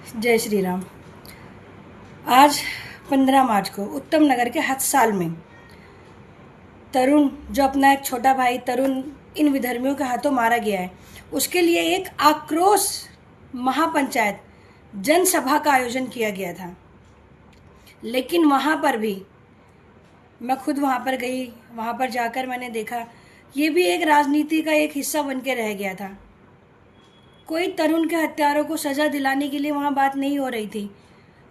जय श्री राम। आज 15 मार्च को उत्तम नगर के हत्साल में तरुण, जो अपना एक छोटा भाई तरुण इन विधर्मियों के हाथों मारा गया है, उसके लिए एक आक्रोश महापंचायत जनसभा का आयोजन किया गया था। लेकिन वहाँ पर भी मैं खुद वहाँ पर गई, वहाँ पर जाकर मैंने देखा ये भी एक राजनीति का एक हिस्सा बन के रह गया था। कोई तरुण के हत्यारों को सजा दिलाने के लिए वहाँ बात नहीं हो रही थी।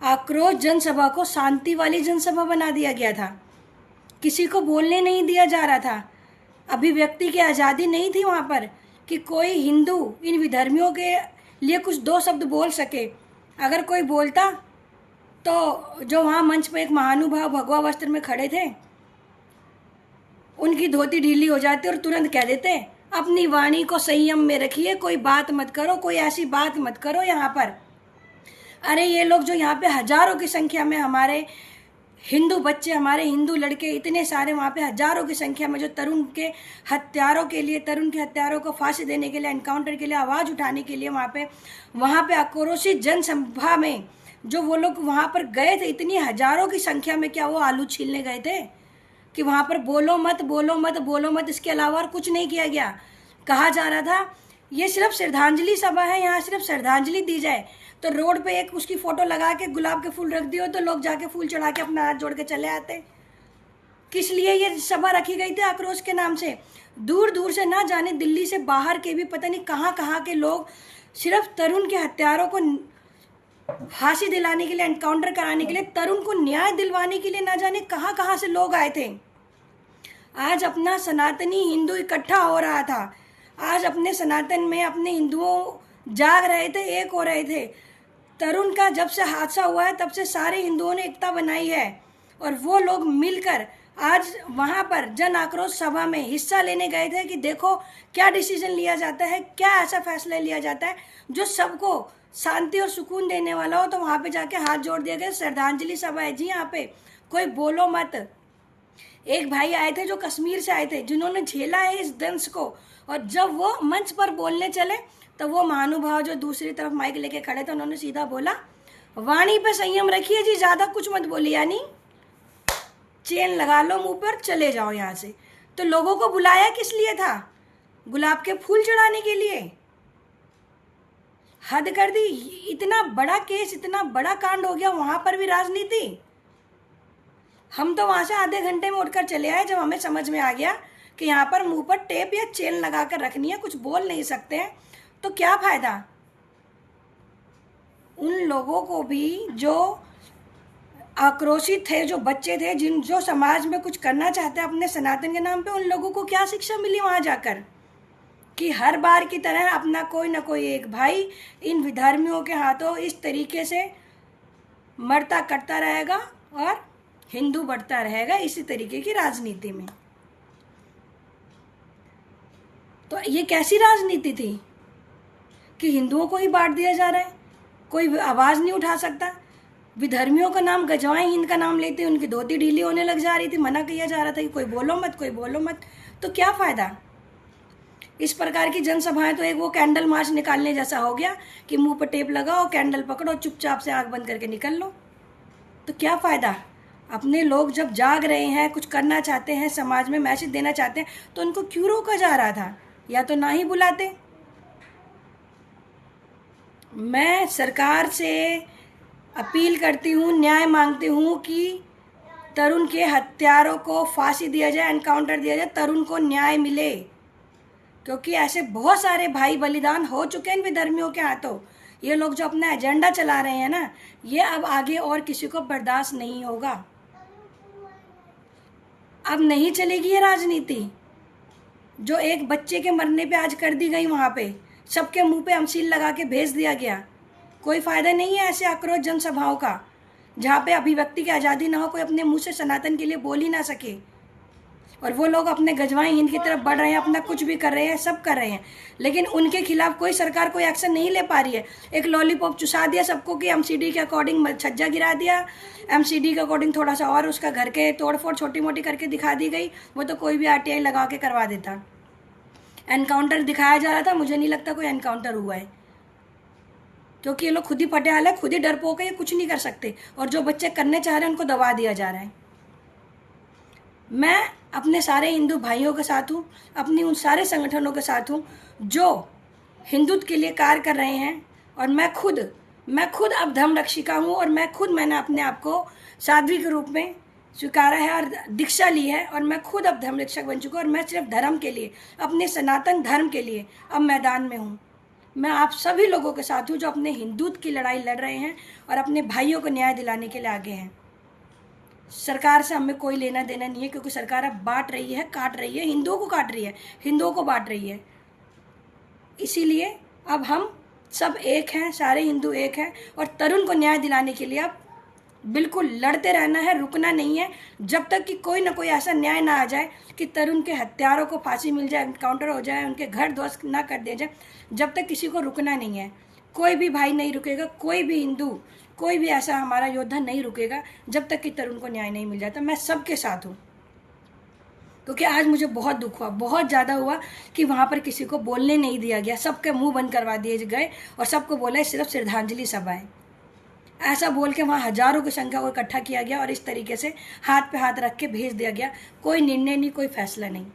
आक्रोश जनसभा को शांति वाली जनसभा बना दिया गया था। किसी को बोलने नहीं दिया जा रहा था। अभिव्यक्ति की आज़ादी नहीं थी वहाँ पर कि कोई हिंदू इन विधर्मियों के लिए कुछ दो शब्द बोल सके। अगर कोई बोलता तो जो वहाँ मंच पर एक महानुभाव भगवा वस्त्र में खड़े थे, उनकी धोती ढीली हो जाती और तुरंत कह देते, अपनी वाणी को संयम में रखिए, कोई बात मत करो, कोई ऐसी बात मत करो यहाँ पर। अरे ये लोग जो यहाँ पे हजारों की संख्या में हमारे हिंदू बच्चे, हमारे हिंदू लड़के इतने सारे वहाँ पे हजारों की संख्या में जो तरुण के हत्यारों को फांसी देने के लिए, एनकाउंटर के लिए आवाज़ उठाने के लिए वहाँ पे आक्रोशित जनसभा में जो वो लोग वहाँ पर गए थे, इतनी हजारों की संख्या में, क्या वो आलू छीलने गए थे कि वहाँ पर बोलो मत बोलो मत बोलो मत, इसके अलावा और कुछ नहीं किया गया। कहा जा रहा था ये सिर्फ श्रद्धांजलि सभा है, यहाँ सिर्फ श्रद्धांजलि दी जाए। तो रोड पे एक उसकी फोटो लगा के गुलाब के फूल रख दियो तो लोग जाके फूल चढ़ा के अपना हाथ जोड़ के चले आते। किस लिए ये सभा रखी गई थी? आक्रोश के नाम से। दूर दूर से, ना जाने दिल्ली से बाहर के भी पता नहीं कहाँ कहाँ के लोग सिर्फ तरुण के हत्यारों को फांसी दिलाने के लिए, एनकाउंटर कराने के लिए, तरुण को न्याय दिलवाने के लिए ना जाने कहाँ कहाँ से लोग आए थे। आज अपना सनातनी हिंदू इकट्ठा हो रहा था। आज अपने सनातन में अपने हिंदुओं जाग रहे थे, एक हो रहे थे। तरुण का जब से हादसा हुआ है तब से सारे हिंदुओं ने एकता बनाई है और वो लोग मिलकर आज वहाँ पर जन आक्रोश सभा में हिस्सा लेने गए थे कि देखो क्या डिसीजन लिया जाता है, क्या ऐसा फैसला लिया जाता है जो सबको शांति और सुकून देने वाला हो। तो वहाँ पे जाके हाथ जोड़ दिया गया, श्रद्धांजलि सभा है जी, यहाँ पे कोई बोलो मत। एक भाई आए थे जो कश्मीर से आए थे, जिन्होंने झेला है इस दंश को, और जब वो मंच पर बोलने चले तो वो महानुभाव जो दूसरी तरफ माइक लेके खड़े थे, उन्होंने सीधा बोला, वाणी पे संयम रखिए जी, ज़्यादा कुछ मत बोलिए, यानी चेन लगा लो मुंह पर, चले जाओ यहाँ से। तो लोगों को बुलाया किस लिए था? गुलाब के फूल चढ़ाने के लिए। हद कर दी। इतना बड़ा केस, इतना बड़ा कांड हो गया, वहाँ पर भी राजनीति। हम तो वहाँ से आधे घंटे में उठकर चले आए जब हमें समझ में आ गया कि यहाँ पर मुंह पर टेप या चेन लगा कर रखनी है, कुछ बोल नहीं सकते हैं, तो क्या फ़ायदा। उन लोगों को भी जो आक्रोशित थे, जो बच्चे थे, जो समाज में कुछ करना चाहते हैं अपने सनातन के नाम पे, उन लोगों को क्या शिक्षा मिली वहाँ जाकर कि हर बार की तरह अपना कोई ना कोई एक भाई इन विधर्मियों के हाथों इस तरीके से मरता कटता रहेगा और हिंदू बढ़ता रहेगा, इसी तरीके की राजनीति में। तो ये कैसी राजनीति थी कि हिंदुओं को ही बांट दिया जा रहा है, कोई आवाज़ नहीं उठा सकता। विधर्मियों का नाम, गजवाएं हिंद का नाम लेते, उनकी धोती ढीली होने लग जा रही थी, मना किया जा रहा था कि कोई बोलो मत, कोई बोलो मत। तो क्या फ़ायदा। इस प्रकार की जनसभाएं तो एक वो कैंडल मार्च निकालने जैसा हो गया कि मुंह पर टेप लगाओ, कैंडल पकड़ो, चुपचाप से आंख बंद करके निकल लो। तो क्या फ़ायदा। अपने लोग जब जाग रहे हैं, कुछ करना चाहते हैं, समाज में मैसेज देना चाहते हैं, तो उनको क्यों रोका जा रहा था, या तो ना ही बुलाते। मैं सरकार से अपील करती हूँ, न्याय मांगती हूँ कि तरुण के हत्यारों को फांसी दिया जाए, एनकाउंटर दिया जाए, तरुण को न्याय मिले, क्योंकि ऐसे बहुत सारे भाई बलिदान हो चुके हैं इन विधर्मियों के हाथों। ये लोग जो अपना एजेंडा चला रहे हैं ना, ये अब आगे और किसी को बर्दाश्त नहीं होगा। अब नहीं चलेगी ये राजनीति जो एक बच्चे के मरने पे आज कर दी गई। वहाँ पे सबके मुंह पे अमसील लगा के भेज दिया गया। कोई फ़ायदा नहीं है ऐसे आक्रोश जनसभाओं का, जहाँ पे अभिव्यक्ति की आज़ादी ना हो, कोई अपने मुंह से सनातन के लिए बोल ही ना सके, और वो लोग अपने गजवाएं हिंद की तरफ बढ़ रहे हैं, अपना कुछ भी कर रहे हैं, सब कर रहे हैं, लेकिन उनके खिलाफ कोई सरकार कोई एक्शन नहीं ले पा रही है। एक लॉलीपॉप चुसा दिया सबको कि एमसीडी के अकॉर्डिंग छज्जा गिरा दिया, एमसीडी के अकॉर्डिंग थोड़ा सा और उसका घर के तोड़फोड़ छोटी मोटी करके दिखा दी गई, वो तो कोई भी आरटीआई लगा के करवा देता। एनकाउंटर दिखाया जा रहा था, मुझे नहीं लगता कोई एनकाउंटर हुआ है। क्योंकि ये लोग खुद ही पटियाला, खुद ही डरपोक है, ये कुछ नहीं कर सकते। और जो बच्चे करने चाह रहे हैं उनको दबा दिया जा रहा है। मैं अपने सारे हिंदू भाइयों के साथ हूँ, अपनी उन सारे संगठनों के साथ हूँ जो हिंदुत्व के लिए कार्य कर रहे हैं। और मैं खुद अब धर्म रक्षिका हूँ, और मैंने अपने आप को साध्वी के रूप में स्वीकारा है और दीक्षा ली है, और मैं खुद अब धर्म रक्षक बन चुका हूँ। और मैं सिर्फ धर्म के लिए, अपने सनातन धर्म के लिए अब मैदान में हूँ। मैं आप सभी लोगों के साथ हूँ जो अपने हिंदुत्व की लड़ाई लड़ रहे हैं और अपने भाइयों को न्याय दिलाने के लिए आगे हैं। सरकार से हमें कोई लेना देना नहीं है, क्योंकि सरकार अब बांट रही है, काट रही है, हिंदुओं को काट रही है, हिंदुओं को बांट रही है। इसीलिए अब हम सब एक हैं, सारे हिंदू एक हैं, और तरुण को न्याय दिलाने के लिए अब बिल्कुल लड़ते रहना है, रुकना नहीं है। जब तक कि कोई ना कोई ऐसा न्याय ना आ जाए कि तरुण के हत्यारों को फांसी मिल जाए, एनकाउंटर हो जाए, उनके घर ध्वस्त ना कर दिया जाए, जब तक किसी को रुकना नहीं है। कोई भी भाई नहीं रुकेगा, कोई भी हिंदू, कोई भी ऐसा हमारा योद्धा नहीं रुकेगा जब तक कि तरुण को न्याय नहीं मिल जाता। मैं सबके साथ हूँ, क्योंकि आज मुझे बहुत दुख हुआ, बहुत ज़्यादा हुआ कि वहाँ पर किसी को बोलने नहीं दिया गया, सबके मुंह बंद करवा दिए गए और सबको बोला है सिर्फ श्रद्धांजलि सभा है। ऐसा बोल के वहाँ हजारों की संख्या को इकट्ठा किया गया और इस तरीके से हाथ पे हाथ रख के भेज दिया गया। कोई निर्णय नहीं, कोई फैसला नहीं।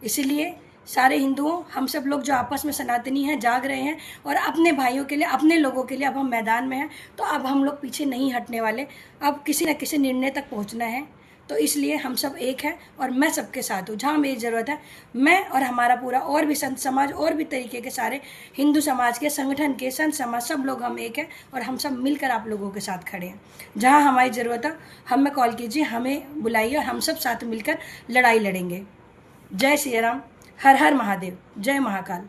इसीलिए सारे हिंदुओं, हम सब लोग जो आपस में सनातनी हैं, जाग रहे हैं और अपने भाइयों के लिए, अपने लोगों के लिए अब हम मैदान में हैं। तो अब हम लोग पीछे नहीं हटने वाले, अब किसी न किसी निर्णय तक पहुंचना है। तो इसलिए हम सब एक हैं और मैं सबके साथ हूँ। जहाँ मेरी ज़रूरत है, मैं और हमारा पूरा और भी संत समाज, और भी तरीके के सारे हिंदू समाज के संगठन के संत समाज, सब लोग हम एक हैं और हम सब मिलकर आप लोगों के साथ खड़े हैं। जहाँ हमारी ज़रूरत है हमें कॉल कीजिए, हमें बुलाइए और हम सब साथ मिलकर लड़ाई लड़ेंगे। जय श्री राम, हर हर महादेव, जय महाकाल।